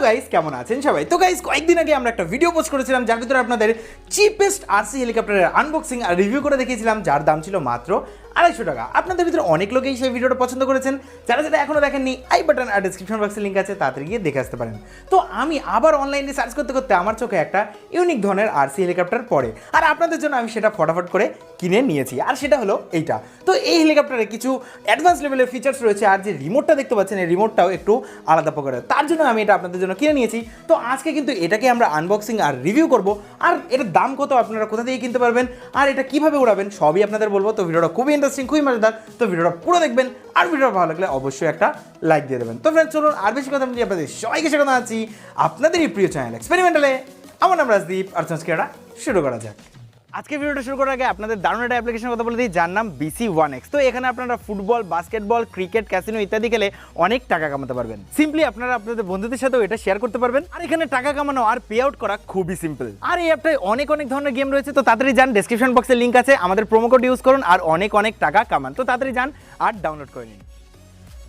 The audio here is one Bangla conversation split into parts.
গাইস কেমন আছেন সবাই? তো গাইস কয়েকদিন আগে আমরা একটা ভিডিও পোস্ট করেছিলাম যার ভিতরে আপনাদের চিপেস্ট আরসি হেলিকপ্টারের আনবক্সিং আর রিভিউ করে দেখিয়েছিলাম, যার দাম ছিল মাত্র 250 টাকা। আপনাদের ভিতরে অনেক লোকেই সেই ভিডিওটা পছন্দ করেছেন। যারা যারা এখনো দেখেননি, আই বাটন আর ডেসক্রিপশন বক্সে লিঙ্ক আছে, তাড়াতাড়ি গিয়ে দেখে আসতে পারেন। তো আমি আবার অনলাইনে সার্চ করতে করতে আমার চোখে একটা ইউনিক ধরনের আরসি হেলিকপ্টার পড়ে, আর আপনাদের জন্য আমি সেটা ফটাফট করে কিনে নিয়েছি, আর সেটা হলো এইটা। তো এই হেলিকপ্টারে কিছু অ্যাডভান্স লেভেলের ফিচার্স রয়েছে, আর যে রিমোটটা দেখতে পাচ্ছেন এই রিমোটটাও একটু আলাদা প্রকারের, তার জন্য আমি এটা আপনাদের জন্য কিনে নিয়েছি। তো আজকে কিন্তু এটাকে আমরা আনবক্সিং আর রিভিউ করব, আর এটার দাম কত, আপনারা কোথা থেকে কিনতে পারবেন, আর এটা কিভাবে উড়াবেন সবই আপনাদের বলবো। তো ভিডিওটা খুবই ইন্টারেস্টিং, খুবই মজাদার। তো ভিডিওটা পুরো দেখবেন, আর ভিডিওটা ভালো লাগলে অবশ্যই একটা লাইক দিয়ে দেবেন। তো ফ্রেন্ডস চলুন আর বেশি কথা বলি, আপনাদের সবাইকে স্বাগত জানাচ্ছি আপনাদের এই প্রিয় চ্যানেল এক্সপেরিমেন্টালে। আমার নাম রাজদীপ, আর আজকে এটা শুরু করা যাক। আজকে ভিডিওটা শুরু করার আগে আপনাদের দারুণ একটা অ্যাপ্লিকেশনের কথা বলে দিই, যার নাম BC1X। তো এখানে আপনারা ফুটবল, বাস্কেটবল, ক্রিকেট, ক্যাসিনো ইত্যাদি খেলে অনেক টাকা কামাতে পারবেন। সিম্পলি আপনারা আপনাদের বন্ধুদের সাথেও এটা শেয়ার করতে পারবেন, আর এখানে টাকা কামানো আর পে আউট করা খুবই সিম্পল। আর এই অ্যাপটায় অনেক ধরনের গেম রয়েছে। তো তাড়াতাড়ি যান, ডেসক্রিপশন বক্সে লিঙ্ক আছে, আমাদের প্রোমো কোড ইউজ করুন আর অনেক টাকা কামান। তো তাড়াতাড়ি যান আর ডাউনলোড করে নিন।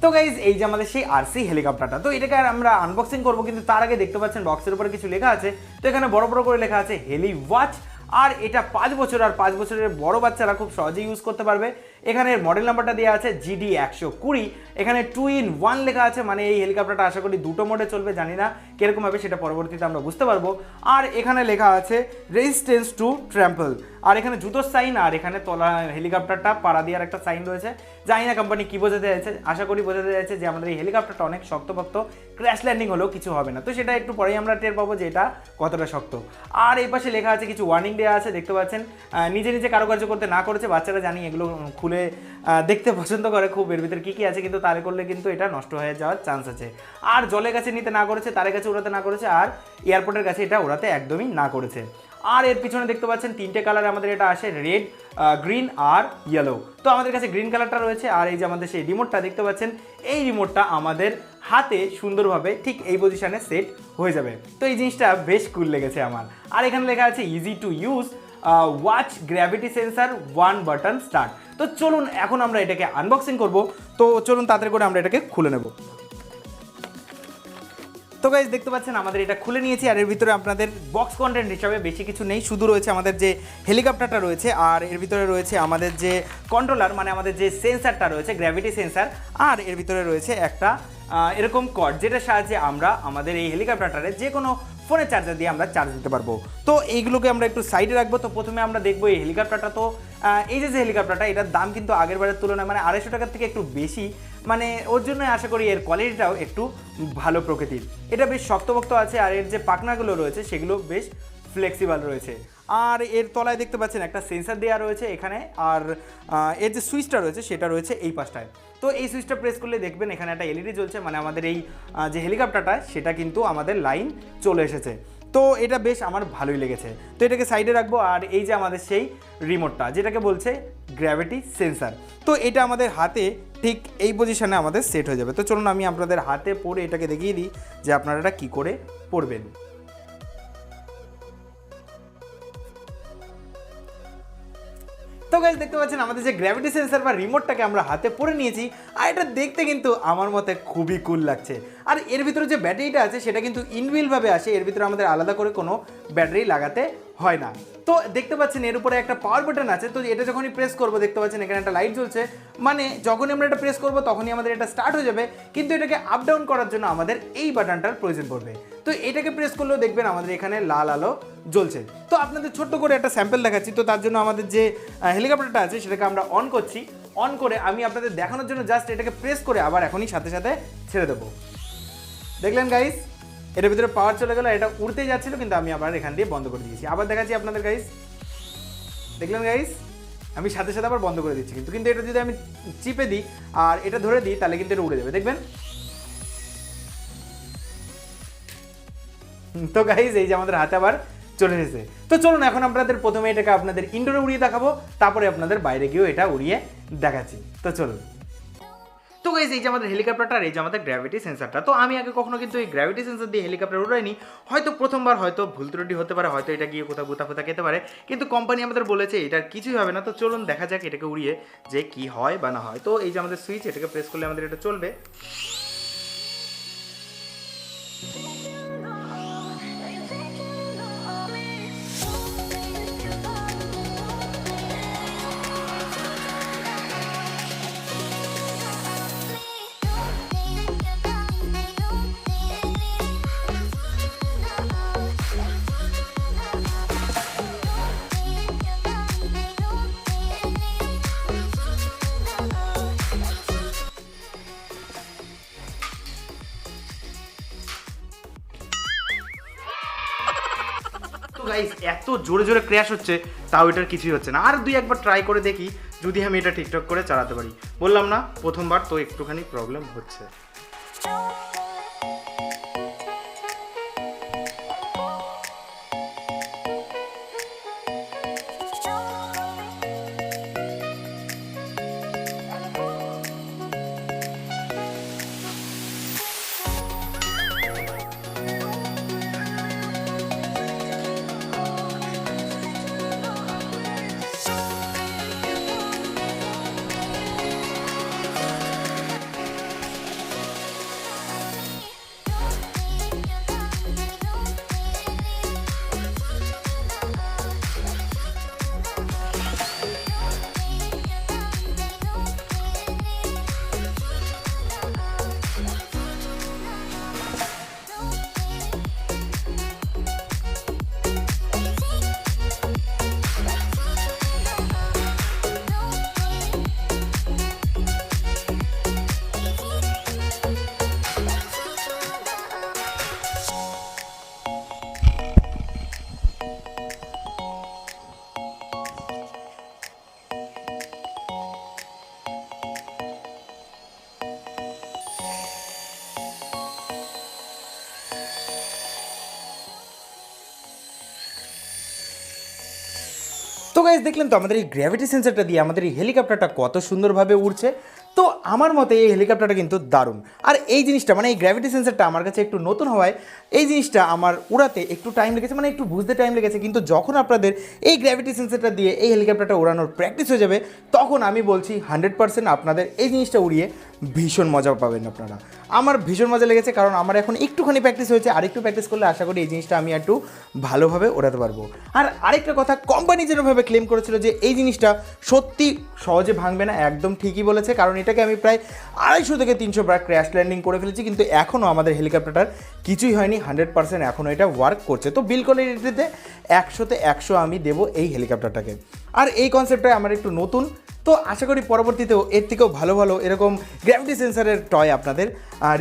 তো গাইজ এই যে আমাদের সেই আরসি হেলিকপ্টারটা, তো এটাকে আমরা আনবক্সিং করবো, কিন্তু তার আগে দেখতে পাচ্ছেন বক্সের উপরে কিছু লেখা আছে। তো এখানে বড় করে লেখা আছে হেলি ওয়াচ, আর এটা 5 বছর, আর 5 বছরের বড় বাচ্চারা খুব সহজেই ইউজ করতে পারবে। এখানে মডেল নাম্বারটা দেওয়া আছে GD120। এখানে 2-in-1 লেখা আছে, মানে এই হেলিকপ্টারটা আশা করি দুটো মোডে চলবে, জানি না কিরকম হবে সেটা পরবর্তীতে আমরা বুঝতে পারবো। আর এখানে লেখা আছে রেজিস্ট্যান্স টু ট্র্যাম্পল, আর এখানে জুতোর সাইন, আর এখানে তলা হেলিকপ্টারটা পাড়া দেওয়ার একটা সাইন রয়েছে। জানি না কোম্পানি কি বোঝাতে চাইছে, আশা করি বোঝাতে চাইছে যে আমাদের এই হেলিকপ্টারটা অনেক শক্তপোক্ত, ক্র্যাশ ল্যান্ডিং হলেও কিছু হবে না। তো সেটা একটু পরেই আমরা টের পাবো যে এটা কতটা শক্ত। আর এই পাশে লেখা আছে কিছু ওয়ার্নিং দেওয়া আছে, দেখতে পাচ্ছেন নিজে কারুকার্য করতে না করেছে। বাচ্চারা জানি এগুলো খুলে দেখতে পছন্দ করে খুব, এর ভিতরে কী আছে, কিন্তু তারে করলে কিন্তু এটা নষ্ট হয়ে যাওয়ার চান্স আছে। আর জলের কাছে নিতে না করেছে, তারের কাছে ওড়াতে না করেছে, আর এয়ারপোর্টের কাছে এটা ওড়াতে একদমই না করেছে। আর এর পিছনে দেখতে পাচ্ছেন 3টে কালার আমাদের এটা আসে, রেড, গ্রিন আর ইয়েলো। তো আমাদের কাছে গ্রিন কালারটা রয়েছে। আর এই যে আমাদের সেই রিমোটটা দেখতে পাচ্ছেন, এই রিমোটটা আমাদের হাতে সুন্দরভাবে ঠিক এই পজিশনে সেট হয়ে যাবে। তো এই জিনিসটা বেশ কুল লেগেছে আমার। আর এখানে লেখা আছে easy to use, watch gravity sensor, 1 button start. তো চলুন এখন আমরা এটাকে আনবক্সিং করব। তো চলুন তাড়াতাড়ি করে আমরা এটাকে খুলে নেব। তো গাইজ দেখতে পাচ্ছেন আমাদের এটা খুলে নিয়েছি, আর এর ভিতরে আপনাদের বক্স কন্টেন্ট হিসাবে বেশি কিছু নেই, শুধু রয়েছে আমাদের যে হেলিকপ্টারটা রয়েছে, আর এর ভিতরে রয়েছে আমাদের যে কন্ট্রোলার, মানে আমাদের যে সেন্সারটা রয়েছে গ্র্যাভিটি সেন্সার, আর এর ভিতরে রয়েছে একটা এরকম কর্ড, যেটার সাহায্যে আমরা আমাদের এই হেলিকপ্টারটারে যে কোনো ফোনের চার্জার দিয়ে আমরা চার্জ দিতে পারবো। তো এইগুলোকে আমরা একটু সাইডে রাখবো। তো প্রথমে আমরা দেখবো এই হেলিকপ্টারটা। তো এই যে হেলিকপ্টারটা, এটার দাম কিন্তু আগের বারের তুলনায় মানে 250 টাকার থেকে একটু বেশি, মানে ওর জন্য আশা করি এর কোয়ালিটিটাও একটু ভালো প্রকৃতির। এটা বেশ শক্তপোক্ত আছে, আর এর যে পাখনাগুলো রয়েছে সেগুলো বেশ ফ্লেক্সিবল রয়েছে। আর এর তলায় দেখতে পাচ্ছেন একটা সেন্সার দেওয়া রয়েছে এখানে, আর এর যে সুইচটা রয়েছে সেটা রয়েছে এই পাশটায়। তো এই সুইচটা প্রেস করলে দেখবেন এখানে একটা এলইডি জ্বলছে, মানে আমাদের এই যে হেলিকপ্টারটা সেটা কিন্তু আমাদের লাইন চলে এসেছে। তো এটা বেশ আমার ভালোই লেগেছে। তো এটাকে সাইডে রাখবো। আর এই যে আমাদের সেই রিমোটটা, যেটাকে বলছে গ্র্যাভিটি সেন্সার, তো এটা আমাদের হাতে ঠিক এই পজিশনে আমাদের সেট হয়ে যাবে। তো চলুন আমি আপনাদের হাতে পরে এটাকে দেখিয়ে দিই যে আপনারা এটা কী করে পড়বেন। তো গাইস দেখতে পাচ্ছেন আমাদের যে গ্র্যাভিটি সেন্সার বা রিমোটটাকে আমরা হাতে পরে নিয়েছি, আর এটা দেখতে কিন্তু আমার মতে খুবই কুল লাগছে। আর এর ভিতরে যে ব্যাটারিটা আছে সেটা কিন্তু ইনবিল্টভাবে আসে, এর ভিতরে আমাদের আলাদা করে কোনো ব্যাটারি লাগাতে হয় না। তো দেখতে পাচ্ছেন এর উপরে একটা পাওয়ার বাটন আছে। তো এটা যখনই প্রেস করবো দেখতে পাচ্ছেন এখানে একটা লাইট জ্বলছে, মানে যখনই আমরা এটা প্রেস করবো তখনই আমাদের এটা স্টার্ট হয়ে যাবে। কিন্তু এটাকে আপ ডাউন করার জন্য আমাদের এই বাটনটার প্রয়োজন পড়বে। তো এটাকে প্রেস করলেও দেখবেন আমাদের এখানে লাল আলো জ্বলছে। তো আপনাদের ছোট্ট করে একটা স্যাম্পল দেখাচ্ছি। তো তার জন্য আমাদের যে হেলিকপ্টারটা আছে সেটাকে আমরা অন করছি। অন করে আমি আপনাদের দেখানোর জন্য জাস্ট এটাকে প্রেস করে আবার এখনই সাথে ছেড়ে দেবো। দেখলেন গাইস, এটার ভিতরে পাওয়ার চলে গেল, এটা উড়তেই যাচ্ছিল, কিন্তু আমি আবার এখান দিয়ে বন্ধ করে দিয়েছি। আবার দেখাচ্ছি আপনাদের গাইস, দেখলেন গাইস, আমি সাথে আবার বন্ধ করে দিচ্ছি। কিন্তু এটা যদি আমি চিপে দিই আর এটা ধরে দিই তাহলে কিন্তু এটা উড়ে যাবে, দেখবেন। তো গাইস এই যে আমাদের হাতে আবার চলে এসেছে। তো চলুন এখন আপনাদের প্রথমে এটাকে আপনাদের ইনডোরে উড়িয়ে দেখাবো, তারপরে আপনাদের বাইরে গিয়েও এটা উড়িয়ে দেখাচ্ছি। তো চলুন। তো গাইস এই যে আমাদের হেলিকপ্টারটা, এই যে আমাদের গ্র্যাভিটি সেন্সারটা, তো আমি আগে কখনো কিন্তু এই গ্র্যাভিটি সেন্সার দিয়ে হেলিকপ্টার উড়াইনি। হয়তো প্রথমবার, হয়তো ভুল ত্রুটি হতে পারে, হয়তো এটা গিয়ে কোথাও গুতা খেতে পারে, কিন্তু কোম্পানি আমাদের বলেছে এটার কিছুই হবে না। তো চলুন দেখা যাক এটাকে উড়িয়ে যে কি হয় বা না হয়। তো এই যে আমাদের সুইচ, এটাকে প্রেস করলে আমাদের এটা চলবে। গাইস এত জোরে জোরে ক্র্যাশ হচ্ছে, তাও এটার কিছুই হচ্ছে না। আর দুই একবার ট্রাই করে দেখি যদি আমি এটা ঠিকঠাক করে চালাতে পারি। বললাম না প্রথমবার তো একটুখানি প্রবলেম হচ্ছে। তো গাইস দেখলেন তো আমাদের এই গ্র্যাভিটি সেন্সারটা দিয়ে আমাদের এই হেলিকপ্টারটা কত সুন্দরভাবে উড়ছে। তো আমার মতে এই হেলিকপ্টারটা কিন্তু দারুণ। আর এই জিনিসটা মানে এই গ্র্যাভিটি সেন্সারটা আমার কাছে একটু নতুন হওয়ায় এই জিনিসটা আমার উড়াতে একটু টাইম লেগেছে, মানে একটু বুঝতে টাইম লেগেছে। কিন্তু যখন আপনাদের এই গ্র্যাভিটি সেন্সারটা দিয়ে এই হেলিকপ্টারটা উড়ানোর প্র্যাকটিস হয়ে যাবে, তখন আমি বলছি 100% আপনাদের এই জিনিসটা উড়িয়ে ভীষণ মজা পাবেন আপনারা। আমার ভীষণ মজা লেগেছে, কারণ আমার এখন একটুখানি প্র্যাকটিস হয়েছে। আরেকটু প্র্যাকটিস করলে আশা করি এই জিনিসটা আমি একটু ভালোভাবে ওড়াতে পারবো। আর আরেকটা কথা, কোম্পানি যেভাবে ক্লেম করেছিল যে এই জিনিসটা সত্যি সহজে ভাঙবে না, একদম ঠিকই বলেছে। কারণ এটাকে আমি প্রায় 250 থেকে 300 বার ক্র্যাশ ল্যান্ডিং করে ফেলেছি, কিন্তু এখনও আমাদের হেলিকপ্টারটার কিছুই হয়নি। 100% এখনও এটা ওয়ার্ক করছে। তো বিল কোয়ালিটিতে 100তে 100 আমি দেবো এই হেলিকপ্টারটাকে। আর এই কনসেপ্টটা আমার একটু নতুন, তো আশা করি পরবর্তীতেও এর থেকেও ভালো ভালো এরকম গ্র্যাভিটি সেন্সারের টয় আপনাদের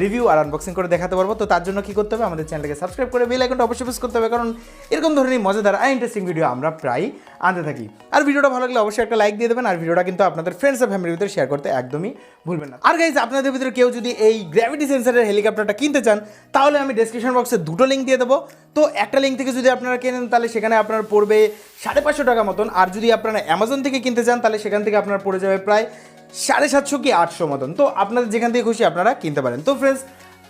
রিভিউ আর আনবক্সিং করে দেখাতে পারবো। তো তার জন্য কী করতে হবে, আমাদের চ্যানেলকে সাবস্ক্রাইব করে বেল আইকনটা অবশ্যই প্রেস করতে হবে, কারণ এরকম ধরনের মজাদার আর ইন্টারেস্টিং ভিডিও আমরা প্রায় আনতে থাকি। আর ভিডিওটা ভালো লাগলে অবশ্যই একটা লাইক দিয়ে দেবেন, আর ভিডিওটা কিন্তু আপনাদের ফ্রেন্ডস আর ফ্যামিলির ভিতরে শেয়ার করতে একদমই ভুলবেন না। আর গাইজ আপনাদের ভিতরে কেউ যদি এই গ্র্যাভিটি সেন্সারের হেলিকপ্টারটা কিনতে চান, তাহলে আমি ডেসক্রিপশন বক্সে দুটো লিঙ্ক দিয়ে দেবো। তো একটা লিঙ্ক থেকে যদি আপনারা কেনেন, তাহলে সেখানে আপনার পড়বে 550 টাকা মতন। আর যদি আপনারা অ্যামাজন থেকে কিনতে চান, তাহলে সেখান থেকে আপনার পড়ে যাবে প্রায় 750 কি 800 মতন। তো আপনাদের যেখান থেকে খুশি আপনারা কিনতে পারেন। তো ফ্রেন্ডস,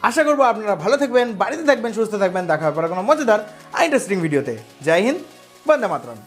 আশা করবো আপনারা ভালো থাকবেন, বাড়িতে থাকবেন, সুস্থ থাকবেন। দেখা হবে কোনো মজাদার আর ইন্টারেস্টিং ভিডিওতে। জয় হিন্দ, বন্দে মাতরম।